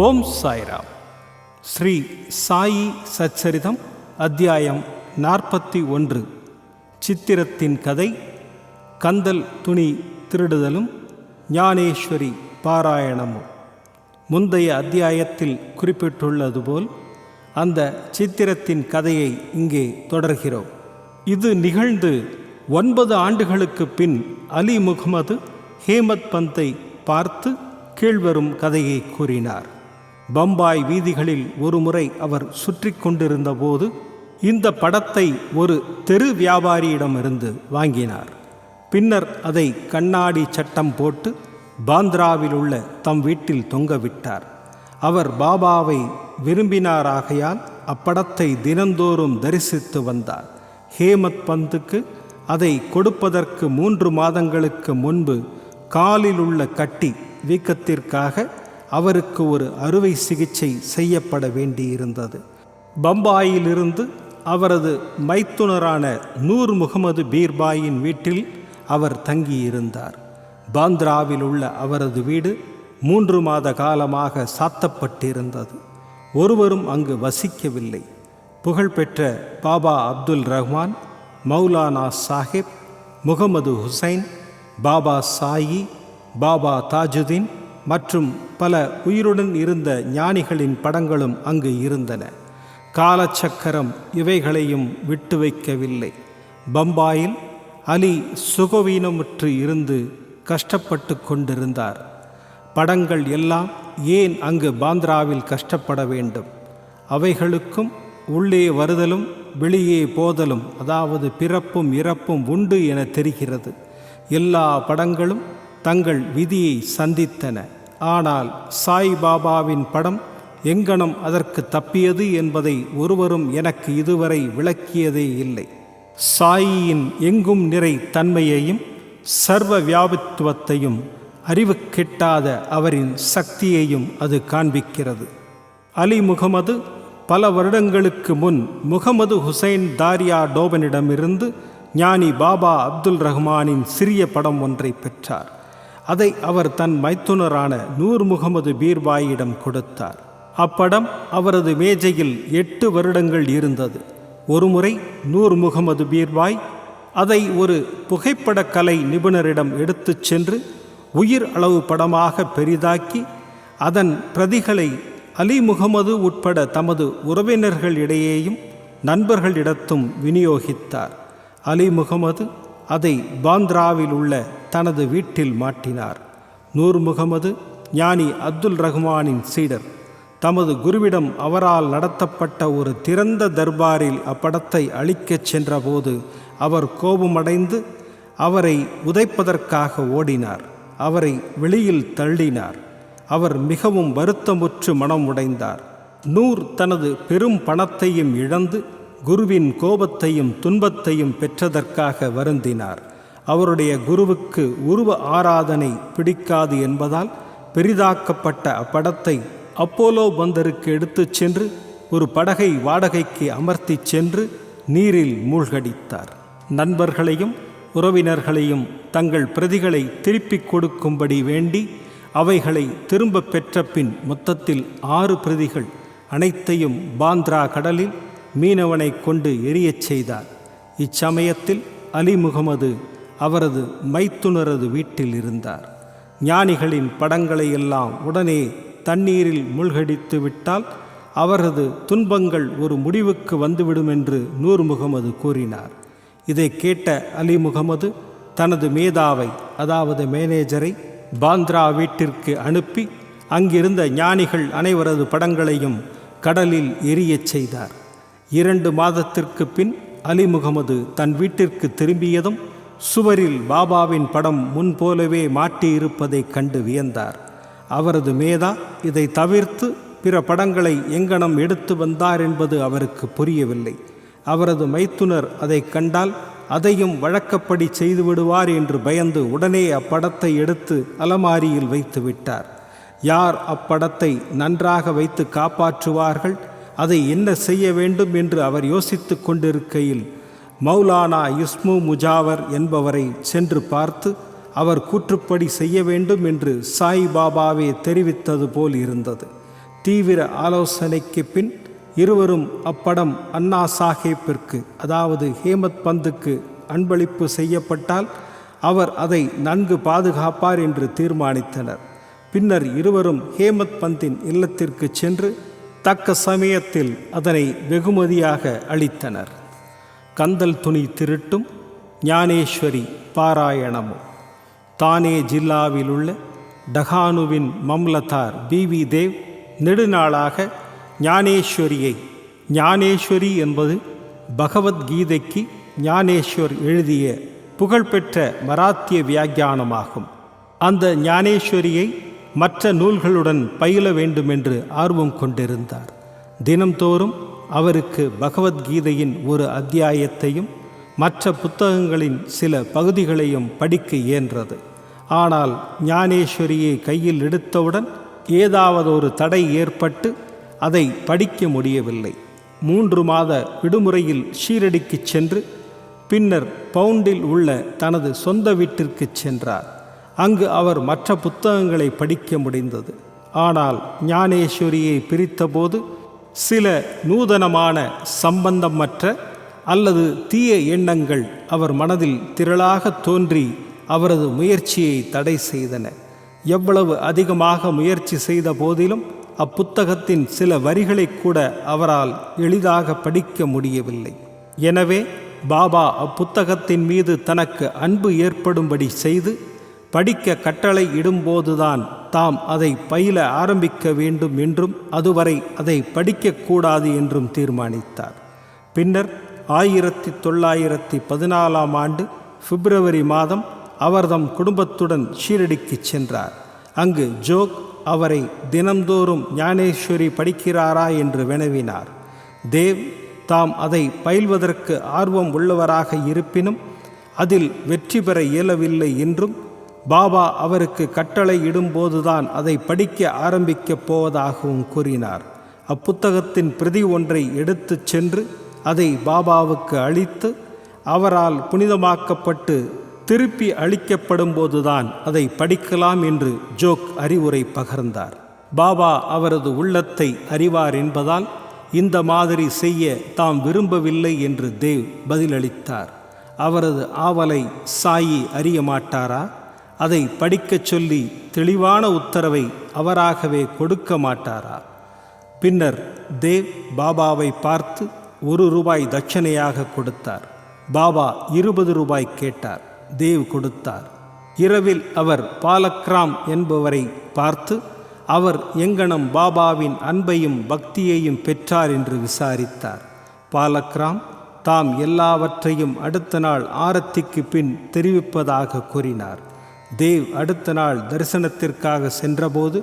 ஓம் சாய்ராம். ஸ்ரீ சாயி சச்சரிதம் அத்தியாயம் 41. சித்திரத்தின் கதை. கந்தல் துணி திருடுதலும் ஞானேஸ்வரி பாராயணமும். முந்தைய அத்தியாயத்தில் குறிப்பிட்டுள்ளது போல் அந்த சித்திரத்தின் கதையை இங்கே தொடர்கிறோம். இது நிகழ்ந்து 9 ஆண்டுகளுக்கு பின் அலி முகமது ஹேமத் பந்தை பார்த்து கீழ்வரும் கதையை கூறினார். பம்பாய் வீதிகளில் ஒருமுறை அவர் சுற்றி கொண்டிருந்த போது இந்த படத்தை ஒரு தெரு வியாபாரியிடமிருந்து வாங்கினார். பின்னர் அதை கண்ணாடி சட்டம் போட்டு பாந்திராவில் உள்ள தம் வீட்டில் தொங்கவிட்டார். அவர் பாபாவை விரும்பினாராகையால் அப்படத்தை தினந்தோறும் தரிசித்து வந்தார். ஹேமத் பந்துக்கு அதை கொடுப்பதற்கு 3 மாதங்களுக்கு முன்பு காலில் உள்ள கட்டி வீக்கத்திற்காக அவருக்கு ஒரு அறுவை சிகிச்சை செய்யப்பட வேண்டியிருந்தது. பம்பாயிலிருந்து அவரது மைத்துனரான நூர் முகமது பீர்பாயின் வீட்டில் அவர் தங்கியிருந்தார். பாந்திராவில் உள்ள அவரது வீடு 3 மாத காலமாக சாத்தப்பட்டிருந்தது. ஒருவரும் அங்கு வசிக்கவில்லை. புகழ்பெற்ற பாபா அப்துல் ரஹ்மான், மௌலானா சாஹிப், முகமது ஹுசைன், பாபா சாயி, பாபா தாஜுதீன் மற்றும் பல உயிருடன் இருந்த ஞானிகளின் படங்களும் அங்கு இருந்தன. காலச்சக்கரம் இவைகளையும் விட்டு வைக்கவில்லை. பம்பாயில் அலி சுகவீனமுற்று இருந்து கஷ்டப்பட்டு கொண்டிருந்தார். படங்கள் எல்லாம் ஏன் அங்கு பாந்திராவில் கஷ்டப்பட வேண்டும்? அவைகளுக்கும் உள்ளே வருதலும் வெளியே போதலும், அதாவது பிறப்பும் இறப்பும் உண்டு என தெரிகிறது. எல்லா படங்களும் தங்கள் விதியை சந்தித்தன. ஆனால் சாய்பாபாவின் படம் எங்கனம் அதற்கு தப்பியது என்பதை ஒருவரும் எனக்கு இதுவரை விளக்கியதே இல்லை. சாயியின் எங்கும் நிறை தன்மையையும் சர்வ வியாபித்துவத்தையும், அறிவு கெட்டாத அவரின் சக்தியையும் அது காண்பிக்கிறது. அலி முகமது பல வருடங்களுக்கு முன் முகமது ஹுசைன் தாரியா டோபனிடமிருந்து ஞானி பாபா அப்துல் ரஹ்மானின் சிறிய படம் ஒன்றை பெற்றார். அதை அவர் தன் மைத்துனரான நூர் முகமது பீர்பாயிடம் கொடுத்தார். அப்படம் அவரது மேஜையில் 8 வருடங்கள் இருந்தது. ஒருமுறை நூர் முகமது பீர்பாய் அதை ஒரு புகைப்படக் கலை நிபுணரிடம் எடுத்துச் சென்று உயிர் அளவு படமாக பெரிதாக்கி அதன் பிரதிகளை அலி முகமது உட்பட தமது உறவினர்களிடையேயும் நண்பர்களிடத்தும் விநியோகித்தார். அலி முகமது அதை பாந்திராவில் உள்ள தனது வீட்டில் மாட்டினார். நூர் முகமது ஞானி அப்துல் ரஹ்மானின் சீடர். தமது குருவிடம் அவரால் நடத்தப்பட்ட ஒரு திறந்த தர்பாரில் அப்படத்தை அழிக்கச் சென்றபோது அவர் கோபமடைந்து அவரை உதைப்பதற்காக ஓடினார். அவரை வெளியில் தள்ளினார். அவர் மிகவும் வருத்தமுற்று மனம் உடைந்தார். நூர் தனது பெரும் பணத்தையும் இழந்து குருவின் கோபத்தையும் துன்பத்தையும் பெற்றதற்காக வருந்தினார். அவருடைய குருவுக்கு உருவ ஆராதனை பிடிக்காது என்பதால் பெரிதாக்கப்பட்ட அப்படத்தை அப்போலோ பந்தருக்கு எடுத்துச் சென்று ஒரு படகை வாடகைக்கு அமர்த்தி சென்று நீரில் மூழ்கடித்தார். நண்பர்களையும் உறவினர்களையும் தங்கள் பிரதிகளை திருப்பிக் கொடுக்கும்படி வேண்டி அவைகளை திரும்ப பெற்ற பின் மொத்தத்தில் 6 பிரதிகள் அனைத்தையும் பாந்திரா கடலில் மீனவனை கொண்டு எரியச் செய்தார். இச்சமயத்தில் அலி முகமது அவரது மைத்துனரது வீட்டில் இருந்தார். ஞானிகளின் படங்களை எல்லாம் உடனே தண்ணீரில் மூழ்கடித்து விட்டால் அவரது துன்பங்கள் ஒரு முடிவுக்கு வந்துவிடும் என்று நூர் முகமது கூறினார். இதை கேட்ட அலி முகமது தனது மேதாவை, அதாவது மேனேஜரை பாந்திரா வீட்டிற்கு அனுப்பி அங்கிருந்த ஞானிகள் அனைவரது படங்களையும் கடலில் எரியச் செய்தார். 2 மாதத்திற்கு பின் அலி முகமது தன் வீட்டிற்கு திரும்பியதும் சுவரில் பாபாவின் படம் முன்போலவே மாட்டியிருப்பதைக் கண்டு வியந்தார். அவரது மேதா இதை தவிர்த்து பிற படங்களை எங்கனம் எடுத்து வந்தார் என்பது அவருக்கு புரியவில்லை. அவரது மைத்துனர் அதை கண்டால் அதையும் வழக்கப்படி செய்துவிடுவார் என்று பயந்து உடனே அப்படத்தை எடுத்து அலமாரியில் வைத்து விட்டார். யார் அப்படத்தை நன்றாக வைத்து காப்பாற்றுவார்கள், அதை என்ன செய்ய வேண்டும் என்று அவர் யோசித்து கொண்டிருக்கையில் மௌலானா இஸ்மு முஜாவர் என்பவரை சென்று பார்த்து அவர் கூற்றுப்படி செய்ய வேண்டும் என்று சாய் பாபாவே தெரிவித்தது போல் இருந்தது. தீவிர ஆலோசனைக்கு பின் இருவரும் அப்படம் அண்ணா சாஹேப்பிற்கு, அதாவது ஹேமத் பந்துக்கு அன்பளிப்பு செய்யப்பட்டால் அவர் அதை நன்கு பாதுகாப்பார் என்று தீர்மானித்தனர். பின்னர் இருவரும் ஹேமத் பந்தின் இல்லத்திற்கு சென்று தக்க சமயத்தில் அதனை வெகுமதியாக அளித்தனர். கந்தல் துணி திருட்டும் ஞானேஸ்வரி பாராயணமும். தானே ஜில்லாவில் உள்ள டகானுவின் மம்லதார் பிவி தேவ் நெடுநாளாக ஞானேஸ்வரியை, ஞானேஸ்வரி என்பது பகவத்கீதைக்கு ஞானேஸ்வர் எழுதிய புகழ்பெற்ற மராத்திய வியாக்கியானமாகும். அந்த ஞானேஸ்வரியை மற்ற நூல்களுடன் பயில வேண்டுமென்று ஆர்வம் கொண்டிருந்தார். தினம்தோறும் அவருக்கு பகவத்கீதையின் ஒரு அத்தியாயத்தையும் மற்ற புத்தகங்களின் சில பகுதிகளையும் படிக்க இயன்றது. ஆனால் ஞானேஸ்வரியை கையில் எடுத்தவுடன் ஏதாவது ஒரு தடை ஏற்பட்டு அதை படிக்க முடியவில்லை. 3 மாத விடுமுறையில் ஷீரடிக்கு சென்று பின்னர் பவுண்டில் உள்ள தனது சொந்த வீட்டிற்கு சென்றார். அங்கு அவர் மற்ற புத்தகங்களை படிக்க முடிந்தது. ஆனால் ஞானேஸ்வரியை பிரித்தபோது சில நூதனமான சம்பந்தமற்ற அல்லது தீய எண்ணங்கள் அவர் மனதில் திரளாக தோன்றி அவரது முயற்சியை தடை செய்தன. எவ்வளவு அதிகமாக முயற்சி செய்த போதிலும் அப்புத்தகத்தின் சில வரிகளை கூட அவரால் எளிதாக படிக்க முடியவில்லை. எனவே பாபா அப்புத்தகத்தின் மீது தனக்கு அன்பு ஏற்படும்படி செய்து படிக்க கட்டளை இடும்போதுதான் தாம் அதை பயில ஆரம்பிக்க வேண்டும் என்றும் அதுவரை அதை படிக்கக்கூடாது என்றும் தீர்மானித்தார். பின்னர் 1914 ஆண்டு பிப்ரவரி மாதம் அவர் தம் குடும்பத்துடன் ஷீரடிக்கு சென்றார். அங்கு ஜோக் அவரை தினந்தோறும் ஞானேஸ்வரி படிக்கிறாரா என்று வினவினார். தேவ் தாம் அதை பயில்வதற்கு ஆர்வம் உள்ளவராக இருப்பினும் அதில் வெற்றி பெற இயலவில்லை என்றும் பாபா அவருக்கு கட்டளை இடும்போதுதான் அதை படிக்க ஆரம்பிக்கப் போவதாகவும் கூறினார். அப்புத்தகத்தின் பிரதி ஒன்றை எடுத்துச் சென்று அதை பாபாவுக்கு அளித்து அவரால் புனிதமாக்கப்பட்டு திருப்பி அளிக்கப்படும் போதுதான் அதை படிக்கலாம் என்று ஜோக் அறிவுரை பகர்ந்தார். பாபா அவரது உள்ளத்தை அறிவார் என்பதால் இந்த மாதிரி செய்ய தாம் விரும்பவில்லை என்று தேவ் பதிலளித்தார். அவரது ஆவலை சாயி அறிய மாட்டாரா? அதை படிக்கச் சொல்லி தெளிவான உத்தரவை அவராகவே கொடுக்க மாட்டாரா? பின்னர் தேவ் பாபாவை பார்த்து 1 ரூபாய் தட்சணையாக கொடுத்தார். பாபா 20 ரூபாய் கேட்டார். தேவ் கொடுத்தார். இரவில் அவர் பாலக்ராம் என்பவரை பார்த்து அவர் எங்கனம் பாபாவின் அன்பையும் பக்தியையும் பெற்றார் என்று விசாரித்தார். பாலக்ராம் தாம் எல்லாவற்றையும் அடுத்த நாள் ஆரத்திக்கு பின் தெரிவிப்பதாக கூறினார். தேவ் அடுத்த நாள் தரிசனத்திற்காக சென்றபோது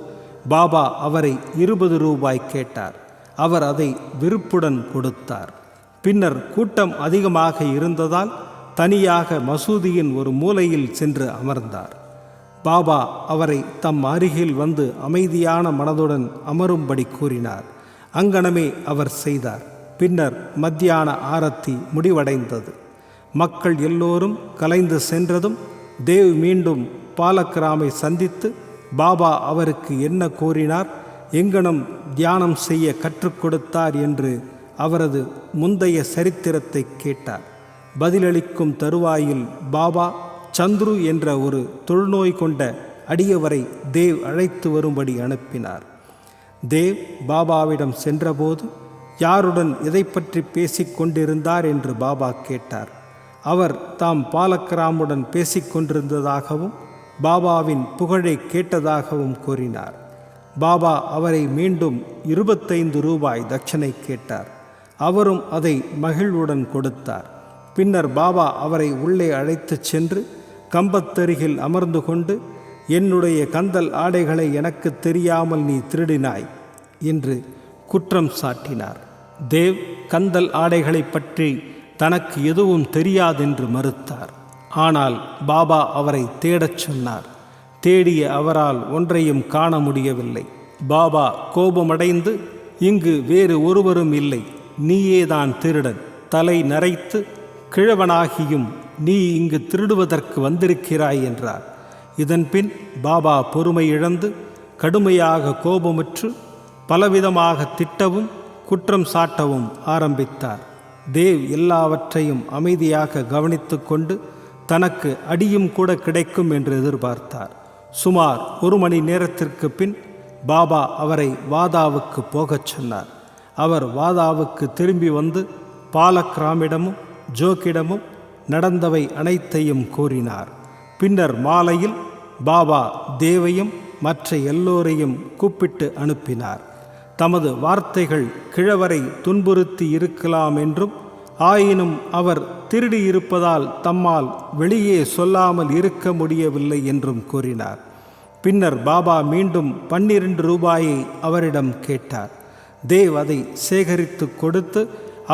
பாபா அவரை 20 ரூபாய் கேட்டார். அவர் அதை விருப்புடன் கொடுத்தார். பின்னர் கூட்டம் அதிகமாக இருந்ததால் தனியாக மசூதியின் ஒரு மூலையில் சென்று அமர்ந்தார். பாபா அவரை தம் அருகில் வந்து அமைதியான மனதுடன் அமரும்படி கூறினார். அங்கனமே அவர் செய்தார். பின்னர் மத்தியான ஆரத்தி முடிவடைந்தது. மக்கள் எல்லோரும் கலைந்து சென்றதும் தேவ் மீண்டும் பாலக்ராமை சந்தித்து பாபா அவருக்கு என்ன கூறினார், எங்கனம் தியானம் செய்ய கற்றுக் கொடுத்தார் என்று அவரது முந்தைய சரித்திரத்தை கேட்டார். பதிலளிக்கும் தருவாயில் பாபா சந்துரு என்ற ஒரு தொழுநோய் கொண்ட அடியவரை தேவ் அழைத்து வரும்படி அனுப்பினார். தேவ் பாபாவிடம் சென்றபோது யாருடன் எதை பற்றி பேசிக்கொண்டிருந்தார் என்று பாபா கேட்டார். அவர் தாம் பாலக்ராமுடன் பேசிக்கொண்டிருந்ததாகவும் பாபாவின் புகழை கேட்டதாகவும் கூறினார். பாபா அவரை மீண்டும் 25 ரூபாய் தட்சணை கேட்டார். அவரும் அதை மகிழ்வுடன் கொடுத்தார். பின்னர் பாபா அவரை உள்ளே அழைத்துச் சென்று கம்பத்தருகில் அமர்ந்து கொண்டு, என்னுடைய கந்தல் ஆடைகளை எனக்கு தெரியாமல் நீ திருடினாய் என்று குற்றம் சாட்டினார். தேவ் கந்தல் ஆடைகளை பற்றி தனக்கு எதுவும் தெரியாதென்று மறுத்தார். ஆனால் பாபா அவரை தேடச் சொன்னார். தேடிய அவரால் ஒன்றையும் காண முடியவில்லை. பாபா கோபமடைந்து, இங்கு வேறு ஒருவரும் இல்லை, நீயேதான் திருடன், தலை நரைத்து கிழவனாகியும் நீ இங்கு திருடுவதற்கு வந்திருக்கிறாய் என்றார். இதன்பின் பாபா பொறுமை இழந்து கடுமையாக கோபமுற்று பலவிதமாக திட்டவும் குற்றம் சாட்டவும் ஆரம்பித்தார். தேவ் எல்லாவற்றையும் அமைதியாக கவனித்து கொண்டு தனக்கு அடியும் கூட கிடைக்கும் என்று எதிர்பார்த்தார். சுமார் 1 மணி நேரத்திற்கு பின் பாபா அவரை வாதாவுக்கு போகச் சொன்னார். அவர் வாதாவுக்கு திரும்பி வந்து பாலக்ராமிடமும் ஜோக்கிடமும் நடந்தவை அனைத்தையும் கூறினார். பின்னர் மாலையில் பாபா தேவையும் மற்ற எல்லோரையும் கூப்பிட்டு அனுப்பினார். தமது வார்த்தைகள் கிழவரை துன்புறுத்தி இருக்கலாம் என்றும், ஆயினும் அவர் திருடி இருப்பதால் தம்மால் வெளியே சொல்லாமல் இருக்க முடியவில்லை என்றும் கூறினார். பின்னர் பாபா மீண்டும் 12 ரூபாயை அவரிடம் கேட்டார். தேவ் அதை சேகரித்து கொடுத்து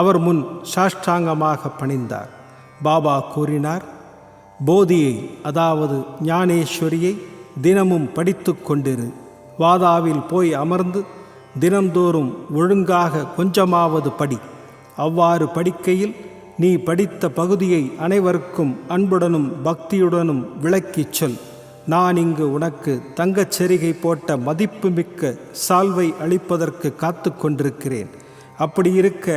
அவர் முன் சாஷ்டாங்கமாக பணிந்தார். பாபா கூறினார், போதியை அதாவது ஞானேஸ்வரியை தினமும் படித்து கொண்டிரு. வாதாவில் போய் அமர்ந்து தினந்தோறும் ஒழுங்காக கொஞ்சமாவது படி. அவ்வாறு படிக்கையில் நீ படித்த பகுதியை அனைவருக்கும் அன்புடனும் பக்தியுடனும் விளக்கிச் சொல். நான் இங்கு உனக்கு தங்கச்சரிகை போட்ட மதிப்புமிக்க சால்வை அளிப்பதற்கு காத்து கொண்டிருக்கிறேன். அப்படி இருக்க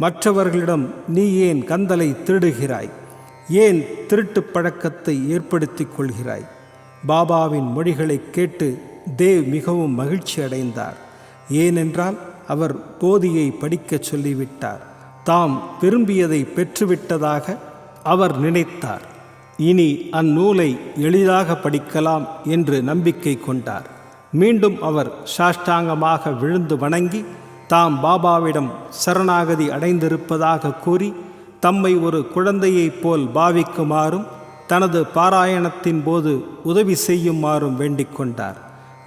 மற்றவர்களிடம் நீ ஏன் கந்தலை திருடுகிறாய்? ஏன் திருட்டு பழக்கத்தை ஏற்படுத்தி கொள்கிறாய்? பாபாவின் மொழிகளை கேட்டு தேவ் மிகவும் மகிழ்ச்சி அடைந்தார். ஏனென்றால் அவர் போதியை படிக்கச் சொல்லிவிட்டார். தாம் விரும்பியதை பெற்றுவிட்டதாக அவர் நினைத்தார். இனி அந்நூலை எளிதாக படிக்கலாம் என்று நம்பிக்கை கொண்டார். மீண்டும் அவர் சாஷ்டாங்கமாக விழுந்து வணங்கி தாம் பாபாவிடம் சரணாகதி அடைந்திருப்பதாக கூறி தம்மை ஒரு குழந்தையைப் போல் பாவிக்குமாறும் தனது பாராயணத்தின் போது உதவி செய்யுமாறும் வேண்டிக் கொண்டார்.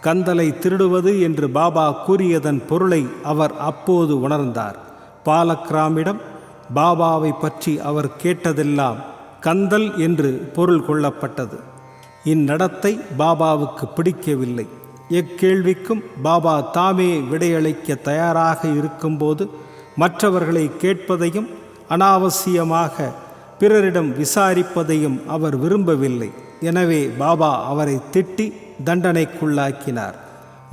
கந்தலை திருடுவது என்று பாபா கூறியதன் பொருளை அவர் அப்போது உணர்ந்தார். பாலக்ராமிடம் பாபாவை பற்றி அவர் கேட்டதெல்லாம் கந்தல் என்று பொருள் கொள்ளப்பட்டது. இந்நடத்தை பாபாவுக்கு பிடிக்கவில்லை. எக்கேள்விக்கும் பாபா தாமே விடையளிக்க தயாராக இருக்கும்போது மற்றவர்களை கேட்பதையும் அனாவசியமாக பிறரிடம் விசாரிப்பதையும் அவர் விரும்பவில்லை. எனவே பாபா அவரை திட்டி தண்டனைக்குள்ளாக்கினார்.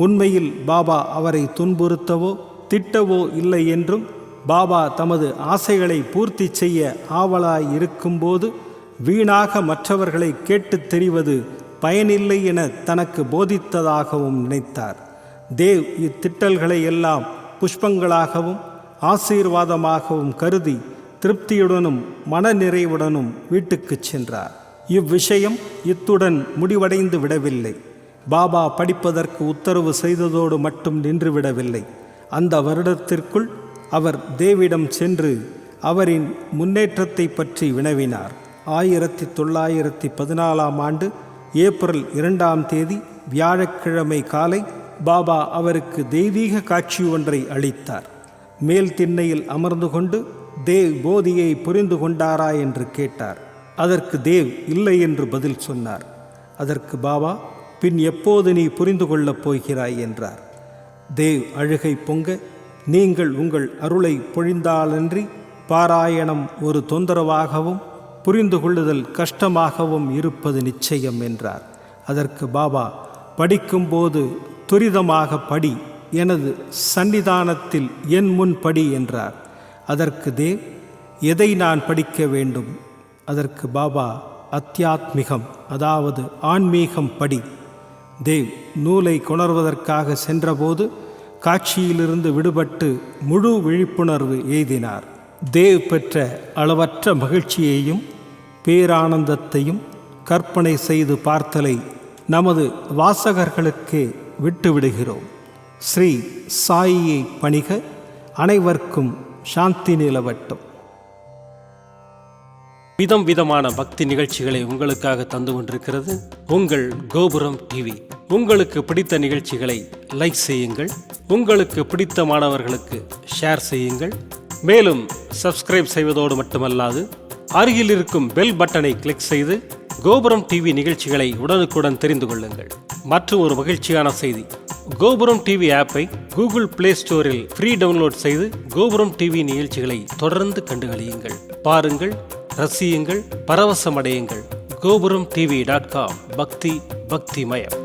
உண்மையில் பாபா அவரை துன்புறுத்தவோ திட்டவோ இல்லை என்றும், பாபா தமது ஆசைகளை பூர்த்தி செய்ய ஆவலாய் இருக்கும்போது வீணாக மற்றவர்களை கேட்டுத் தெரிவது பயனில்லை என தனக்கு போதித்ததாகவும் நினைத்தார். தேவ் இத்திட்டல்களை எல்லாம் புஷ்பங்களாகவும் ஆசீர்வாதமாகவும் கருதி திருப்தியுடனும் மனநிறைவுடனும் வீட்டுக்குச் சென்றார். இவ்விஷயம் இத்துடன் முடிவடைந்து விடவில்லை. பாபா படிப்பதற்கு உத்தரவு செய்ததோடு மட்டும் நின்றுவிடவில்லை. அந்த வருடத்திற்குள் அவர் தேவிடம் சென்று அவரின் முன்னேற்றத்தை பற்றி வினவினார். 1914ஆம் ஆண்டு ஏப்ரல் 2ஆம் தேதி வியாழக்கிழமை காலை பாபா அவருக்கு தெய்வீக காட்சி ஒன்றை அளித்தார். மேல் திண்ணையில் அமர்ந்து கொண்டு தேவ் போதியை புரிந்து கொண்டாரா என்று கேட்டார். அதற்கு தேவ் இல்லை என்று பதில் சொன்னார். அதற்கு பாபா, பின் எப்போது நீ புரிந்து கொள்ளப் போகிறாய் என்றார். தேவ் அழுகை பொங்க, நீங்கள் உங்கள் அருளை பொழிந்தாலன்றி பாராயணம் ஒரு தொந்தரவாகவும் புரிந்து கொள்ளுதல் கஷ்டமாகவும் இருப்பது நிச்சயம் என்றார். அதற்கு பாபா, படிக்கும்போது துரிதமாக படி, எனது சன்னிதானத்தில் என் முன் படி என்றார். அதற்கு தேவ், எதை நான் படிக்க வேண்டும்? அதற்கு பாபா, அத்தியாத்மிகம் அதாவது ஆன்மீகம் படி. தேவ் நூலை கொணர்வதற்காக சென்றபோது காட்சியிலிருந்து விடுபட்டு முழு விழிப்புணர்வு எய்தினார். தேவ் பெற்ற அளவற்ற மகிழ்ச்சியையும் பேரானந்தத்தையும் கற்பனை செய்து பார்த்தலை நமது வாசகர்களுக்கு விட்டுவிடுகிறோம். ஸ்ரீ சாயியை பணிக. அனைவருக்கும் சாந்தி நிலவட்டும். விதம் விதமான பக்தி நிகழ்ச்சிகளை உங்களுக்காக தந்து கொண்டிருக்கிறது உங்கள் கோபுரம் டிவி. உங்களுக்கு பிடித்த நிகழ்ச்சிகளை லைக் செய்யுங்கள், உங்களுக்கு பிடித்த மாணவர்களுக்கு ஷேர் செய்யுங்கள். மேலும் சப்ஸ்கிரைப் செய்வதோடு மட்டுமல்லாது அருகில் இருக்கும் பெல் பட்டனை கிளிக் செய்து கோபுரம் டிவி நிகழ்ச்சிகளை உடனுக்குடன் தெரிந்து கொள்ளுங்கள். மற்றும் ஒரு மகிழ்ச்சியான செய்தி, கோபுரம் டிவி ஆப்பை கூகுள் பிளே ஸ்டோரில் ஃப்ரீ டவுன்லோட் செய்து கோபுரம் டிவி நிகழ்ச்சிகளை தொடர்ந்து கண்டுகளியுங்கள். பாருங்கள், ரசியுங்கள், பரவசமடையுங்கள். gopuramtv.com. பக்தி பக்திமயம்.